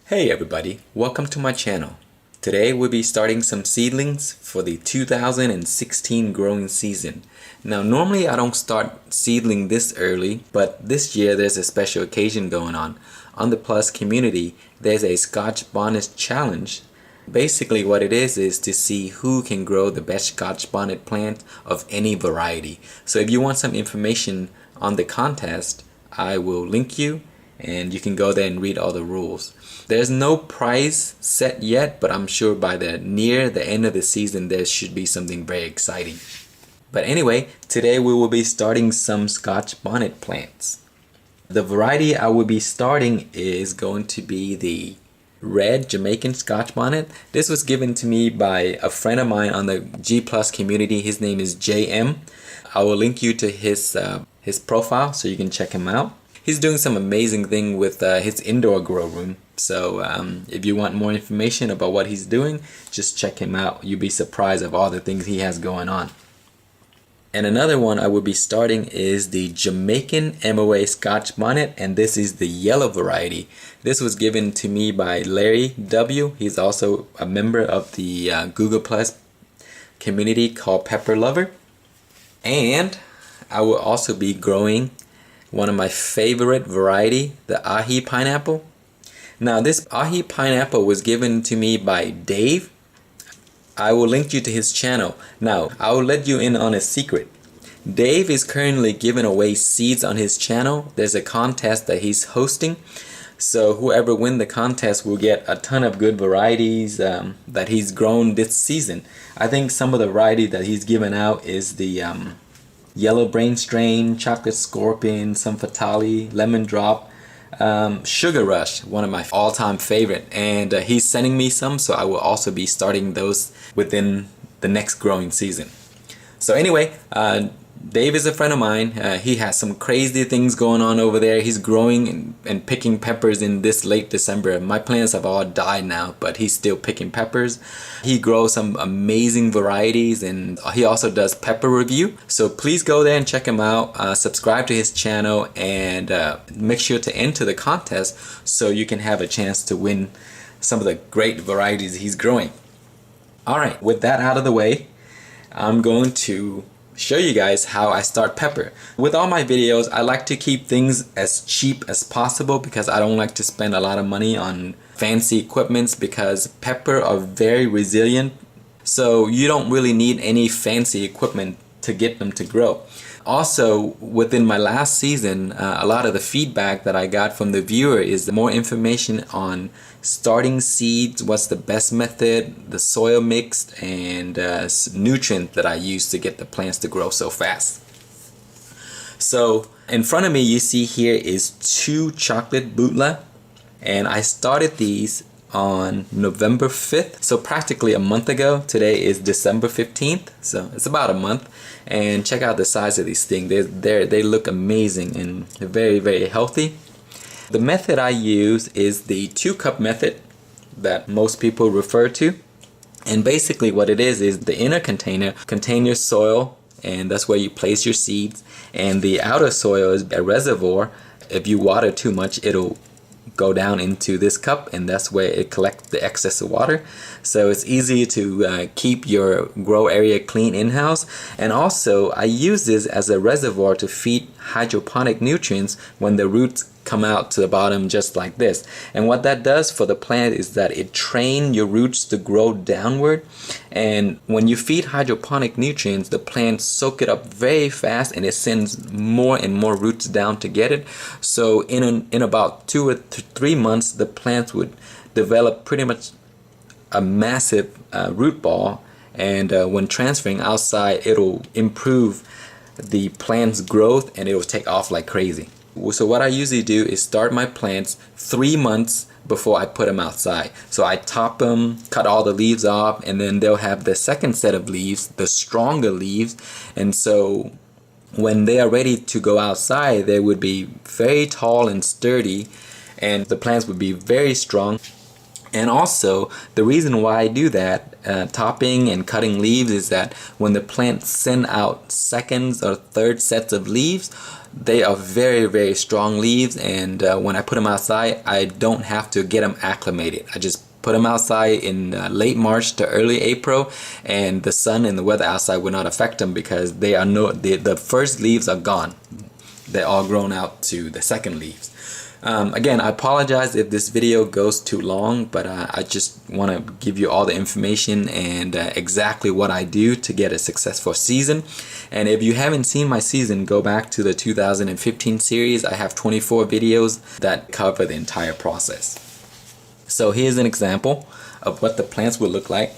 Hey everybody, welcome to my channel. Today we'll be starting some seedlings for the 2016 growing season. Now normally I don't start seedling this early, but this year there's a special occasion going on. On the Plus community there's a Scotch Bonnet challenge. Basically what it is to see who can grow the best Scotch Bonnet plant of any variety. So if you want some information on the contest, I will link you and you can go there and read all the rules. There's no prize set yet, but I'm sure by near the end of the season there should be something very exciting. But anyway, today we will be starting some Scotch Bonnet plants. The variety I will be starting is going to be the red Jamaican Scotch Bonnet. This was given to me by a friend of mine on the G Plus community. His name is JM. I will link you to his profile so you can check him out. He's doing some amazing thing with his indoor grow room. So if you want more information about what he's doing, just check him out. You'll be surprised of all the things he has going on. And another one I will be starting is the Jamaican MOA Scotch Bonnet, and this is the yellow variety. This was given to me by Larry W. He's also a member of the Google Plus community called Pepperlovers. And I will also be growing one of my favorite variety, the ahi pineapple. Now this ahi pineapple was given to me by Dave. I will link you to his channel. Now I will let you in on a secret. Dave is currently giving away seeds on his channel. There's a contest that he's hosting. So whoever wins the contest will get a ton of good varieties that he's grown this season. I think some of the variety that he's given out is the Yellow Brain Strain, Chocolate Scorpion, some Fatali, Lemon Drop, Sugar Rush, one of my all-time favorite, and he's sending me some, so I will also be starting those within the next growing season. So anyway, Dave is a friend of mine. He has some crazy things going on over there. He's growing and picking peppers in this late December. My plants have all died now, but he's still picking peppers. He grows some amazing varieties, and he also does pepper review. So please go there and check him out. Subscribe to his channel and make sure to enter the contest so you can have a chance to win some of the great varieties he's growing. Alright, with that out of the way, I'm going to show you guys how I start pepper. With all my videos, I like to keep things as cheap as possible because I don't like to spend a lot of money on fancy equipments, because pepper are very resilient, so you don't really need any fancy equipment to get them to grow. Also, within my last season, a lot of the feedback that I got from the viewer is more information on starting seeds, what's the best method, the soil mix, and nutrients that I use to get the plants to grow so fast. So in front of me you see here is 2 chocolate Butla, and I started these on November 5th, so practically a month ago. Today is December 15th, so it's about a month. And check out the size of these things. They look amazing and they're very, very healthy. The method I use is the 2-cup method that most people refer to. And basically what it is the inner container contains your soil, and that's where you place your seeds. And the outer soil is a reservoir. If you water too much, it'll go down into this cup, and that's where it collects the excess of water. So it's easy to keep your grow area clean in-house. And also I use this as a reservoir to feed hydroponic nutrients when the roots come out to the bottom just like this. And what that does for the plant is that it trains your roots to grow downward, and when you feed hydroponic nutrients, the plants soak it up very fast and it sends more and more roots down to get it. So in about 2 or 3 months the plants would develop pretty much a massive root ball, and when transferring outside it'll improve the plant's growth and it'll take off like crazy. So what I usually do is start my plants 3 months before I put them outside. So I top them, cut all the leaves off, and then they'll have the second set of leaves, the stronger leaves. And so when they are ready to go outside, they would be very tall and sturdy, and the plants would be very strong. And also, the reason why I do that, topping and cutting leaves, is that when the plants send out seconds or third sets of leaves, they are very, very strong leaves, and when I put them outside, I don't have to get them acclimated. I just put them outside in late March to early April, and the sun and the weather outside will not affect them because they are the first leaves are gone. They're all grown out to the second leaves. Again, I apologize if this video goes too long, but I just want to give you all the information and exactly what I do to get a successful season. And if you haven't seen my season, go back to the 2015 series. I have 24 videos that cover the entire process. So here's an example of what the plants will look like.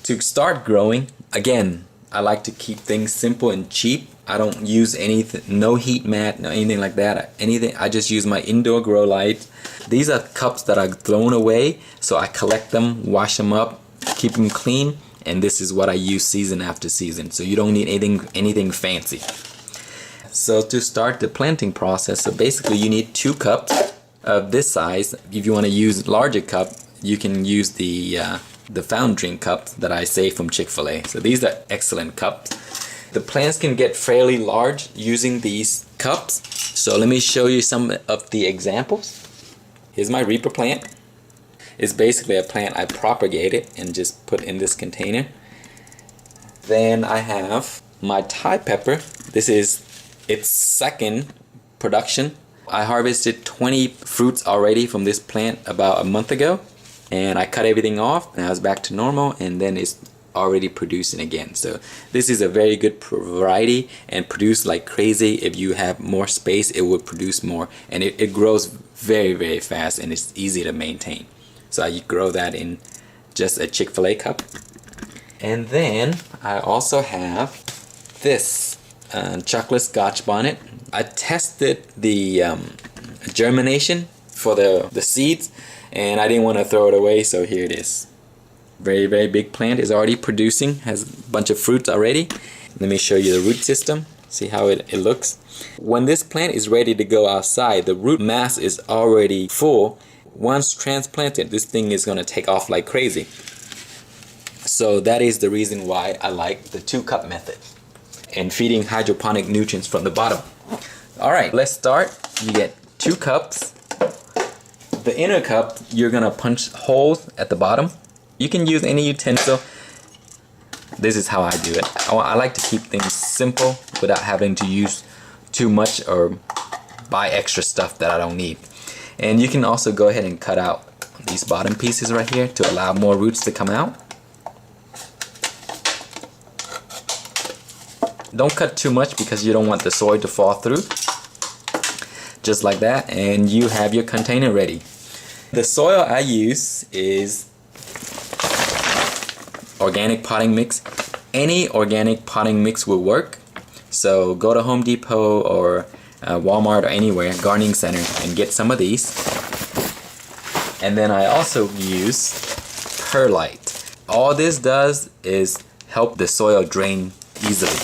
To start growing, again, I like to keep things simple and cheap. I don't use anything, no heat mat, no anything like that. I just use my indoor grow light. These are cups that are thrown away, so I collect them, wash them up, keep them clean, and this is what I use season after season. So you don't need anything fancy. So to start the planting process, so basically you need 2 cups of this size. If you want to use larger cup, you can use the fountain drink cups that I save from Chick-fil-A. So these are excellent cups. The plants can get fairly large using these cups. So let me show you some of the examples. Here's my Reaper plant. It's basically a plant I propagated and just put in this container. Then I have my Thai pepper. This is its second production. I harvested 20 fruits already from this plant about a month ago, and I cut everything off. Now it's back to normal, and then it's already producing again. So this is a very good variety and produce like crazy. If you have more space, it will produce more, and it grows very, very fast, and it's easy to maintain. So you grow that in just a Chick-fil-A cup. And then I also have this chocolate Scotch Bonnet. I tested the germination for the seeds, and I didn't want to throw it away, so here it is. Very, very big plant, is already producing, has a bunch of fruits already. Let me show you the root system, see how it looks. When this plant is ready to go outside, the root mass is already full. Once transplanted, this thing is going to take off like crazy. So that is the reason why I like the 2-cup method and feeding hydroponic nutrients from the bottom. Alright, let's start. You get 2 cups. The inner cup, you're going to punch holes at the bottom. You can use any utensil. This is how I do it. I like to keep things simple without having to use too much or buy extra stuff that I don't need. And you can also go ahead and cut out these bottom pieces right here to allow more roots to come out. Don't cut too much because you don't want the soil to fall through. Just like that, and you have your container ready. The soil I use is organic potting mix. Any organic potting mix will work. So go to Home Depot or Walmart or anywhere, gardening center, and get some of these. And then I also use perlite. All this does is help the soil drain easily.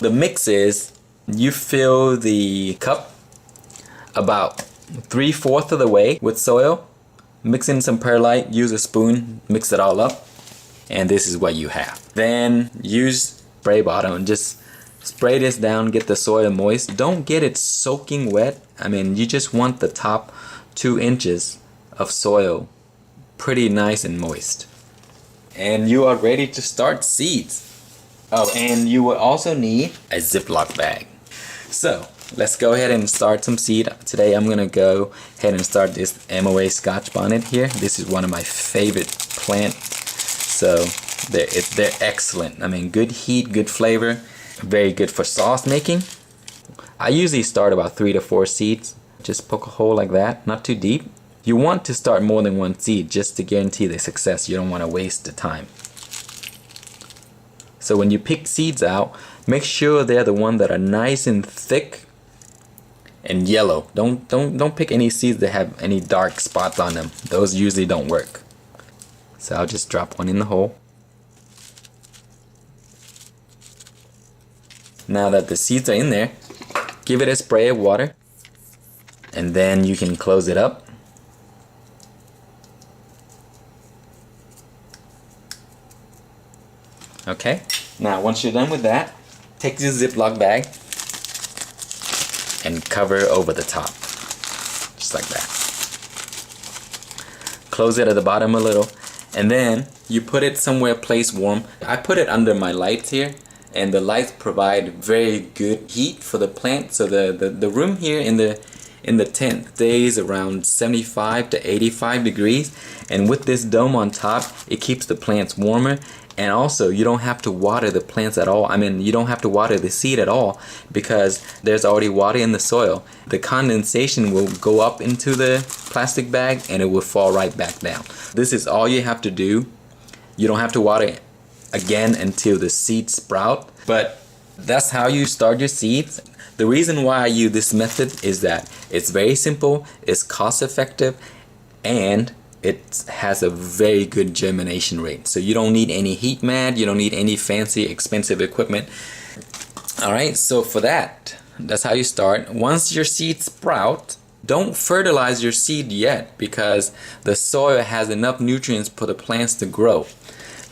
The mix is, you fill the cup about 3/4 of the way with soil, mix in some perlite, use a spoon, mix it all up, and this is what you have. Then use spray bottle and just spray this down, get the soil moist. Don't get it soaking wet. I mean, you just want the top 2 inches of soil pretty nice and moist. And you are ready to start seeds. Oh, and you will also need a Ziploc bag. So let's go ahead and start some seed. Today I'm gonna go ahead and start this MOA Scotch Bonnet here. This is one of my favorite plants. So they're excellent. I mean, good heat, good flavor, very good for sauce making. I usually start about 3 to 4 seeds. Just poke a hole like that, not too deep. You want to start more than 1 seed just to guarantee the success. You don't want to waste the time. So when you pick seeds out, make sure they're the ones that are nice and thick and yellow. Don't pick any seeds that have any dark spots on them. Those usually don't work. So I'll just drop one in the hole. Now that the seeds are in there, give it a spray of water, and then you can close it up. Okay, now once you're done with that, take this Ziploc bag and cover over the top, just like that. Close it at the bottom a little, and then you put it somewhere place warm. I put it under my lights here, and the lights provide very good heat for the plant. So the room here in the tent stays around 75 to 85 degrees, and with this dome on top, it keeps the plants warmer. And also, you don't have to water the plants at all. I mean, you don't have to water the seed at all because there's already water in the soil. The condensation will go up into the plastic bag and it will fall right back down. This is all you have to do. You don't have to water it again until the seeds sprout. But that's how you start your seeds. The reason why I use this method is that it's very simple, it's cost effective, and it has a very good germination rate. So you don't need any heat mat, you don't need any fancy expensive equipment. Alright, so for that's how you start. Once your seeds sprout, don't fertilize your seed yet because the soil has enough nutrients for the plants to grow.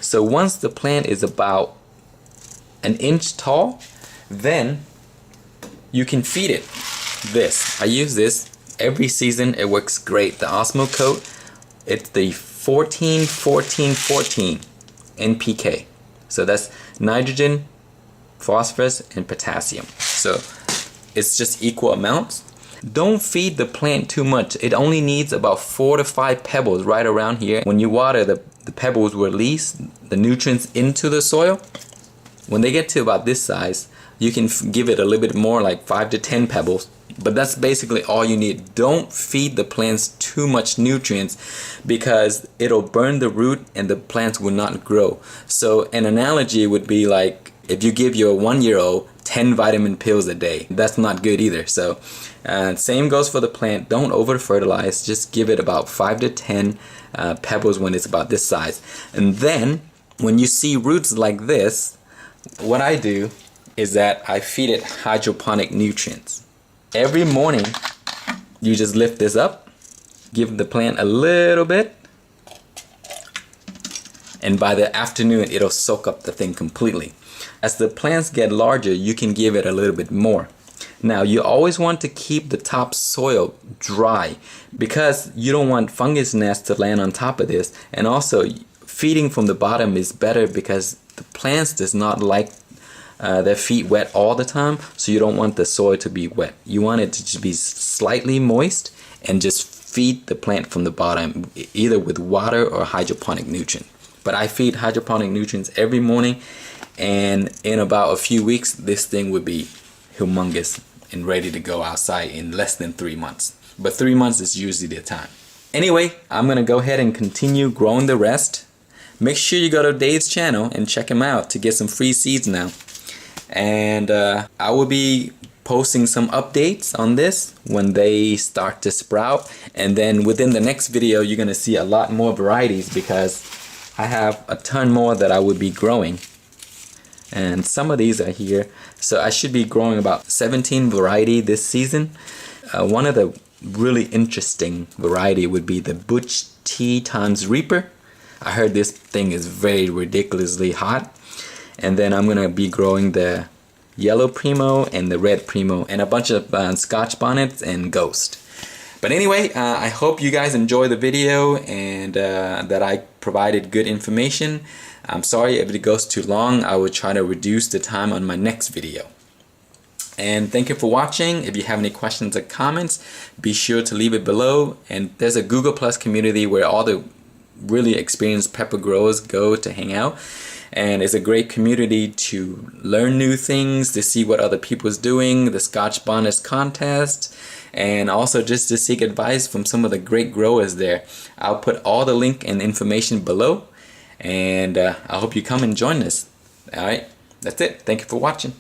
So once the plant is about an inch tall, then you can feed it this. I use this every season. It works great. The Osmo Coat, it's the 14-14-14 NPK. So that's nitrogen, phosphorus, and potassium. So it's just equal amounts. Don't feed the plant too much. It only needs about 4 to 5 pebbles right around here. When you water, the pebbles will release the nutrients into the soil. When they get to about this size, you can give it a little bit more, like 5 to 10 pebbles. But that's basically all you need. Don't feed the plants too much nutrients because it'll burn the root and the plants will not grow. So an analogy would be like if you give your 1-year-old 10 vitamin pills a day. That's not good either. So same goes for the plant. Don't over fertilize. Just give it about 5 to 10 pebbles when it's about this size. And then when you see roots like this, what I do is that I feed it hydroponic nutrients. Every morning, you just lift this up, give the plant a little bit, and by the afternoon, it'll soak up the thing completely. As the plants get larger, you can give it a little bit more. Now, you always want to keep the top soil dry because you don't want fungus nests to land on top of this. And also, feeding from the bottom is better because the plants does not like their feet wet all the time, so you don't want the soil to be wet. You want it to just be slightly moist and just feed the plant from the bottom, either with water or hydroponic nutrient. But I feed hydroponic nutrients every morning, and in about a few weeks, this thing would be humongous and ready to go outside in less than 3 months. But 3 months is usually the time. Anyway, I'm gonna go ahead and continue growing the rest. Make sure you go to Dave's channel and check him out to get some free seeds now. And I will be posting some updates on this when they start to sprout, and then within the next video you're gonna see a lot more varieties because I have a ton more that I would be growing, and some of these are here. So I should be growing about 17 variety this season. One of the really interesting variety would be the Butch Tetons Reaper. I heard this thing is very ridiculously hot. And then I'm gonna be growing the yellow primo and the red primo and a bunch of Scotch bonnets and ghost. But anyway, I hope you guys enjoy the video and that I provided good information. I'm sorry if it goes too long. I will try to reduce the time on my next video. And thank you for watching. If you have any questions or comments, be sure to leave it below. And there's a Google Plus community where all the really experienced pepper growers go to hang out. And it's a great community to learn new things, to see what other people's doing, the Scotch Bonnet contest, and also just to seek advice from some of the great growers there. I'll put all the link and information below, and I hope you come and join us. Alright, that's it. Thank you for watching.